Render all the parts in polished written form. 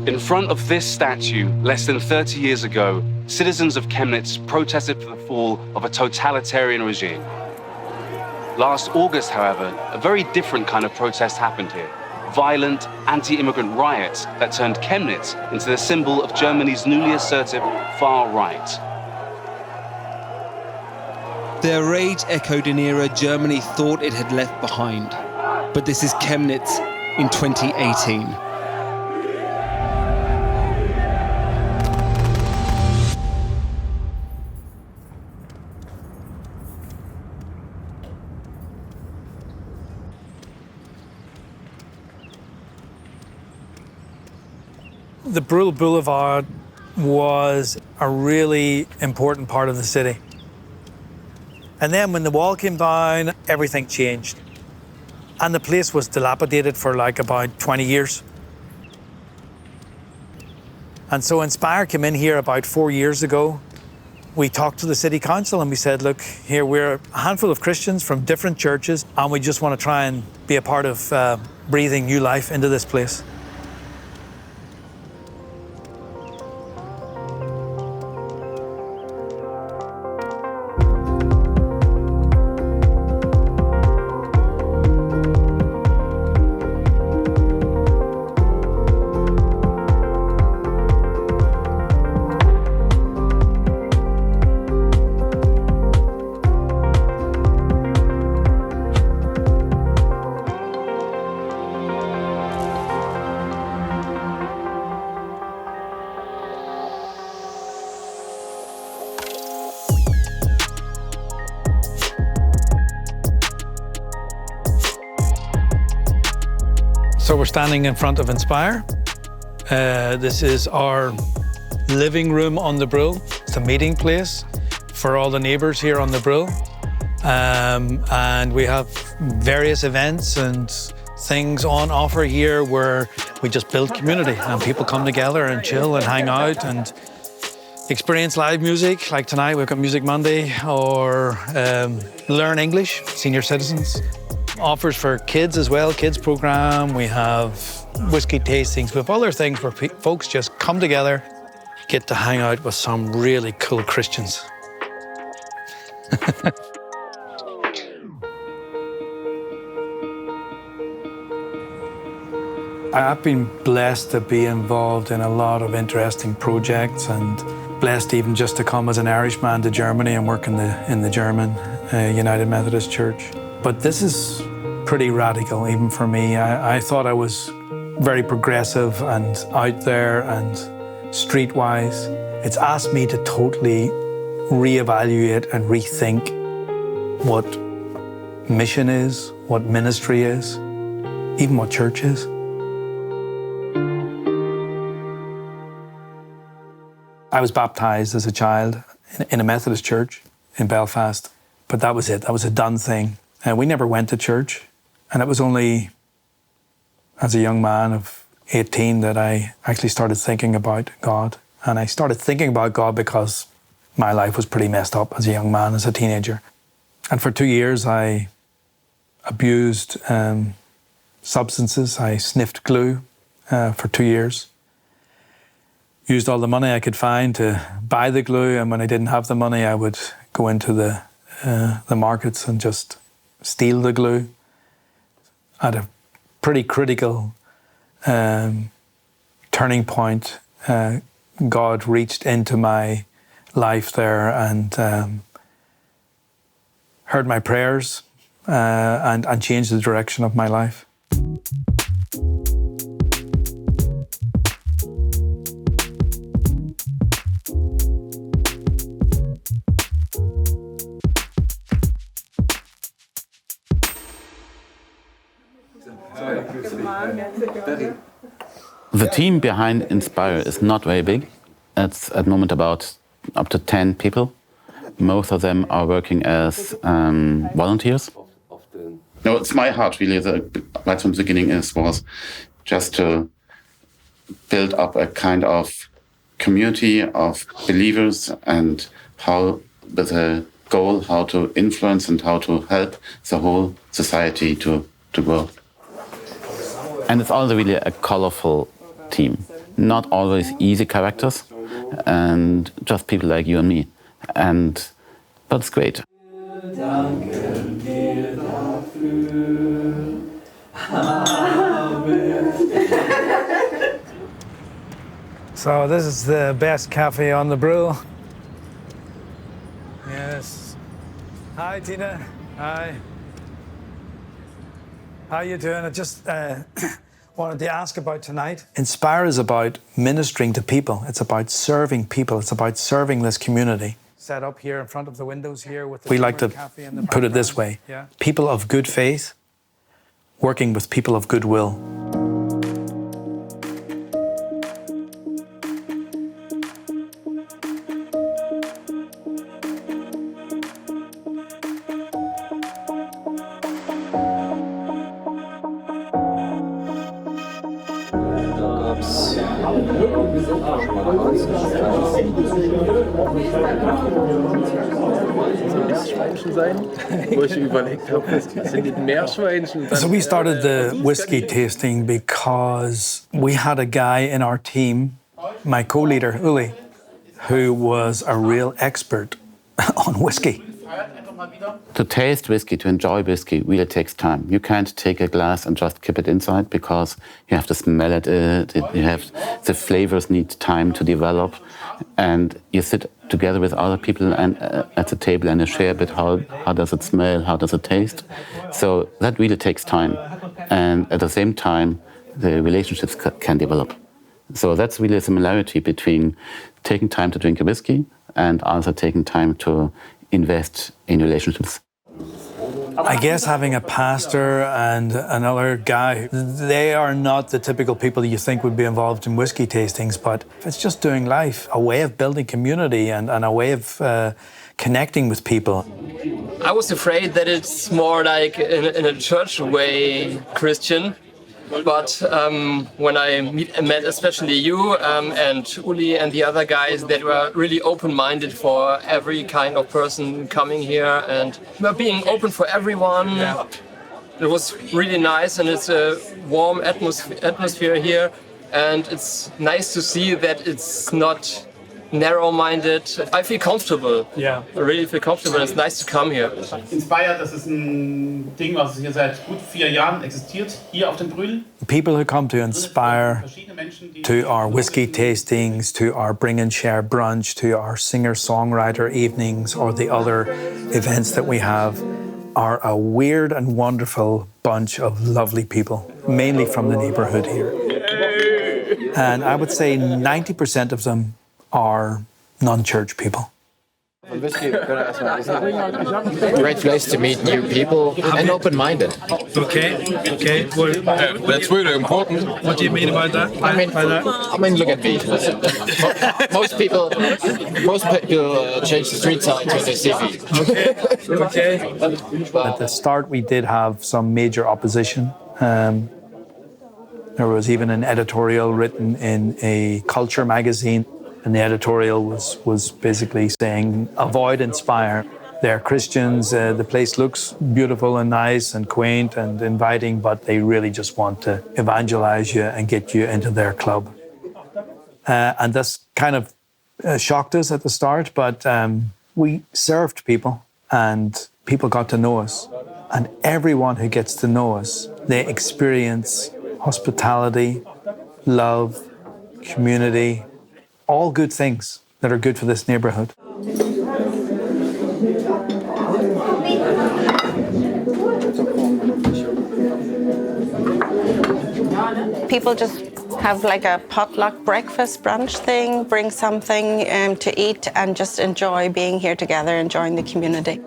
In front of this statue, less than 30 years ago, citizens of Chemnitz protested for the fall of a totalitarian regime. Last August, however, a very different kind of protest happened here. Violent anti-immigrant riots that turned Chemnitz into the symbol of Germany's newly assertive far right. Their rage echoed an era Germany thought it had left behind. But this is Chemnitz in 2018. The Brühl Boulevard was a really important part of the city. And then when the wall came down, everything changed. And the place was dilapidated for like about 20 years. And so Inspire came in here about 4 years ago. We talked to the city council and we said, look, here we're a handful of Christians from different churches and we just want to try and be a part of breathing new life into this place. So we're standing in front of Inspire. This is our living room on the Brühl. It's a meeting place for all the neighbours here on the Brühl. And we have various events and things on offer here where we just build community and people come together and chill and hang out and experience live music. Like tonight, we've got Music Monday, or learn English, senior citizens. Offers for kids as well, kids program. We have whiskey tastings. We have other things where folks just come together, get to hang out with some really cool Christians. I've been blessed to be involved in a lot of interesting projects and blessed even just to come as an Irishman to Germany and work in the German United Methodist Church. But this is pretty radical even for me. I thought I was very progressive and out there and streetwise. It's asked me to totally reevaluate and rethink what mission is, what ministry is, even what church is. I was baptized as a child in a Methodist church in Belfast, but that was it. That was a done thing. We never went to church, and it was only as a young man of 18 that I actually started thinking about God. And I started thinking about God because my life was pretty messed up as a young man, as a teenager. And for 2 years, I abused substances. I sniffed glue for 2 years. Used all the money I could find to buy the glue, and when I didn't have the money, I would go into the markets and just steal the glue. At a pretty critical turning point, God reached into my life there and heard my prayers and changed the direction of my life. The team behind Inspire is not very big. It's at the moment about up to 10 people. Most of them are working as volunteers. No, it's my heart really, right from the beginning, was just to build up a kind of community of believers and how, with a goal, how to influence and how to help the whole society to grow. And it's also really a colorful team. not always easy characters, and just people like you and me. But it's great. So this is the best cafe on the Brühl. Yes. Hi, Tina. Hi. How you doing? I just wanted to ask about tonight. Inspire is about ministering to people. It's about serving people. It's about serving this community. Set up here in front of the windows here with the we like to put it this way. Yeah. People of good faith working with people of goodwill. So we started the whiskey tasting because we had a guy in our team, my co-leader, Uli, who was a real expert on whiskey. To taste whiskey, to enjoy whiskey, really takes time. You can't take a glass and just keep it inside because you have to smell it. The flavors need time to develop, and you sit together with other people and at the table and you share a bit how does it smell, how does it taste. So that really takes time, and at the same time, the relationships can develop. So that's really a similarity between taking time to drink a whiskey and also taking time to invest in relationships. I guess having a pastor and another guy, they are not the typical people you think would be involved in whiskey tastings, but it's just doing life, a way of building community and a way of connecting with people. I was afraid that it's more like in a church way Christian. But when I met especially you and Uli and the other guys, that were really open-minded for every kind of person coming here, and we're being open for everyone. Yeah. It was really nice, and it's a warm atmosphere here, and it's nice to see that it's not narrow-minded. I feel comfortable. Yeah. I really feel comfortable. It's nice to come here. Inspire, das ist ein Ding, was hier seit gut 4 Jahren existiert, hier auf dem Brühl. People who come to Inspire, to our whiskey tastings, to our bring and share brunch, to our singer-songwriter evenings, or the other events that we have, are a weird and wonderful bunch of lovely people, mainly from the neighborhood here. And I would say 90% of them are non-church people. Great place to meet new people and open-minded. Okay. Well, that's really important. What do you mean about that? I mean, look at me. Most people change the street signs when they see me. Okay. At the start, we did have some major opposition. There was even an editorial written in a culture magazine. And the editorial was basically saying, avoid Inspire. They're Christians, the place looks beautiful and nice and quaint and inviting, but they really just want to evangelize you and get you into their club. And this kind of shocked us at the start, but we served people and people got to know us. And everyone who gets to know us, they experience hospitality, love, community, all good things that are good for this neighborhood. People just have like a potluck breakfast brunch thing, bring something to eat and just enjoy being here together, enjoying the community.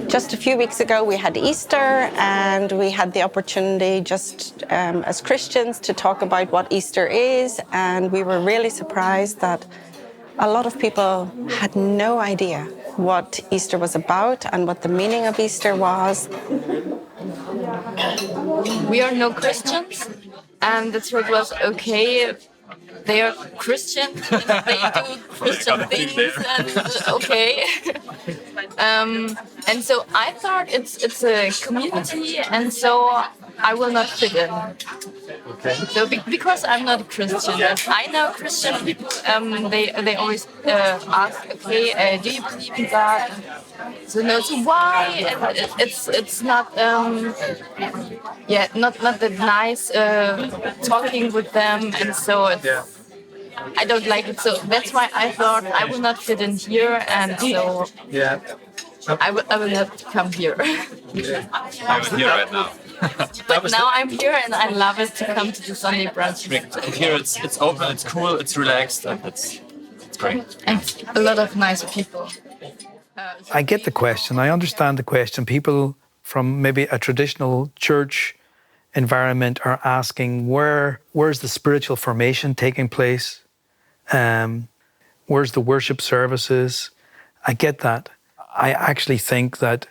Just a few weeks ago, we had Easter, and we had the opportunity just as Christians to talk about what Easter is, and we were really surprised that a lot of people had no idea what Easter was about and what the meaning of Easter was. We are no Christians, and that's why it was okay they are Christian, and they do Christian things, and okay. And so I thought it's a community, and so I will not fit in. Okay. So because I'm not a Christian, and I know Christian people, they always ask, okay, do you believe in God? So no, so why? And it's not not that nice talking with them, and so it's, I don't like it. So that's why I thought I will not fit in here, and so I will not come here. I'm here right now. But now I'm here, and I love it to come to the Sunday brunch. And here it's open, it's cool, it's relaxed, and it's great. And a lot of nice people. I get the question. I understand the question. People from maybe a traditional church environment are asking, where's the spiritual formation taking place? Where's the worship services? I get that. I actually think that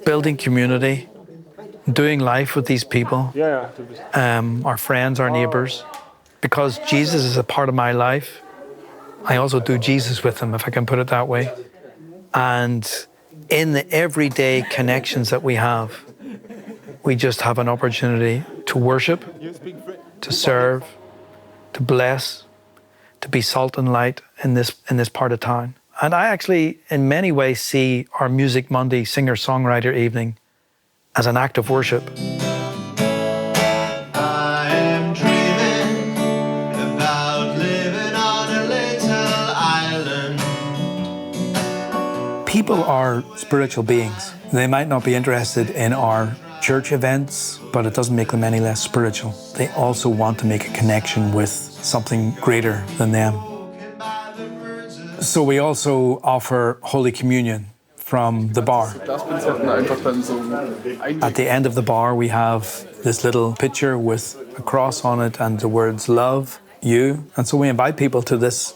building community, doing life with these people, our friends, our neighbors, because Jesus is a part of my life, I also do Jesus with them, if I can put it that way. And in the everyday connections that we have, we just have an opportunity to worship, to serve, to bless, to be salt and light in this part of town. And I actually, in many ways, see our Music Monday singer-songwriter evening as an act of worship. I am dreaming about living on a little island. People are spiritual beings. They might not be interested in our church events, but it doesn't make them any less spiritual. They also want to make a connection with something greater than them. So we also offer Holy Communion from the bar. At the end of the bar, we have this little picture with a cross on it and the words love, you. And so we invite people to this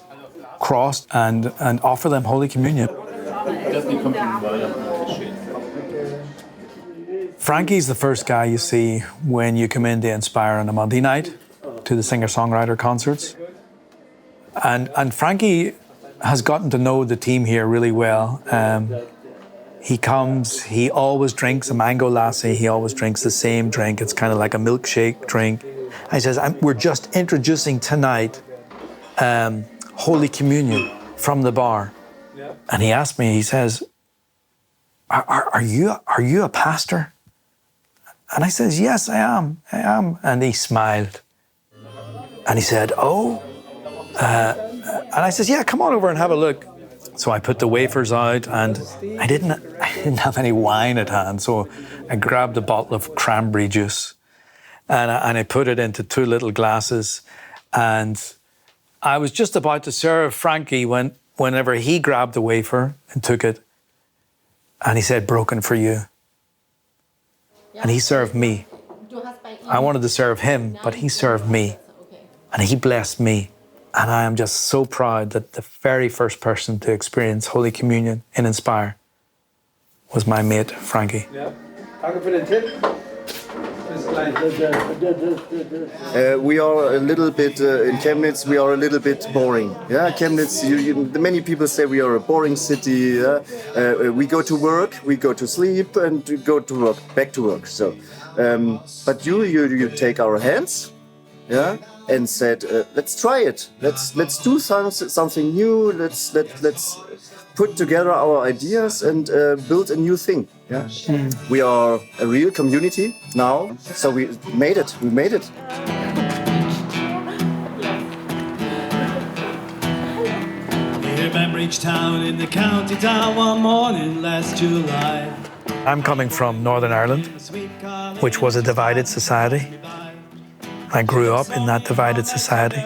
cross and offer them Holy Communion. Frankie's the first guy you see when you come in to Inspire on a Monday night to the singer-songwriter concerts. And Frankie has gotten to know the team here really well. He comes, he always drinks a mango lassi, he always drinks the same drink. It's kind of like a milkshake drink. He says, we're just introducing tonight Holy Communion from the bar. And he asked me, he says, are you a pastor? And I says, yes, I am. And he smiled. And he said, oh. And I says, yeah, come on over and have a look. So I put the wafers out, and I didn't have any wine at hand. So I grabbed a bottle of cranberry juice and I put it into 2 little glasses. And I was just about to serve Frankie whenever he grabbed the wafer and took it. And he said, broken for you. And he served me. I wanted to serve him, but he served me. And he blessed me. And I am just so proud that the very first person to experience Holy Communion in Inspire was my mate, Frankie. We are a little bit, in Chemnitz, we are a little bit boring. Yeah, Chemnitz, many people say we are a boring city. We go to work, we go to sleep, and we go to work, back to work. So, but you take our hands, yeah, and said, let's try it. Let's do something new. Let's put together our ideas and build a new thing. Yeah, we are a real community now. So we made it. We made it. Near Bembridge Town in the county town one morning last July. I'm coming from Northern Ireland, which was a divided society. I grew up in that divided society.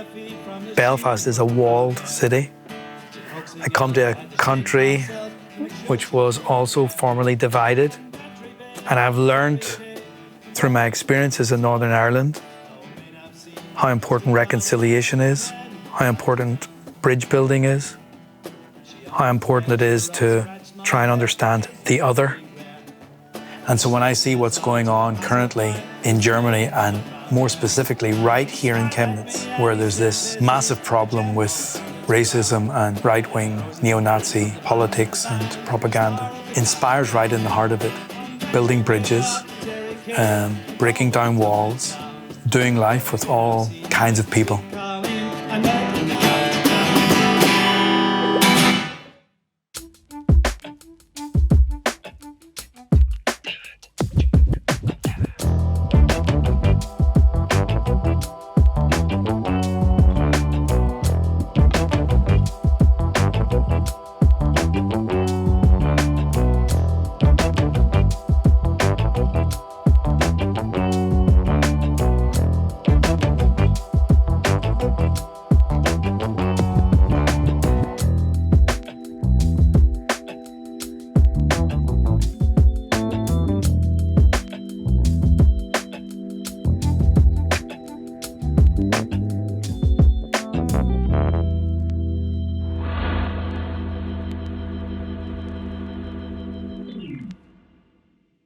Belfast is a walled city. I come to a country which was also formerly divided. And I've learned through my experiences in Northern Ireland how important reconciliation is, how important bridge building is, how important it is to try and understand the other. And so when I see what's going on currently in Germany and more specifically right here in Chemnitz, where there's this massive problem with racism and right-wing neo-Nazi politics and propaganda. Inspire's right in the heart of it. Building bridges, breaking down walls, doing life with all kinds of people.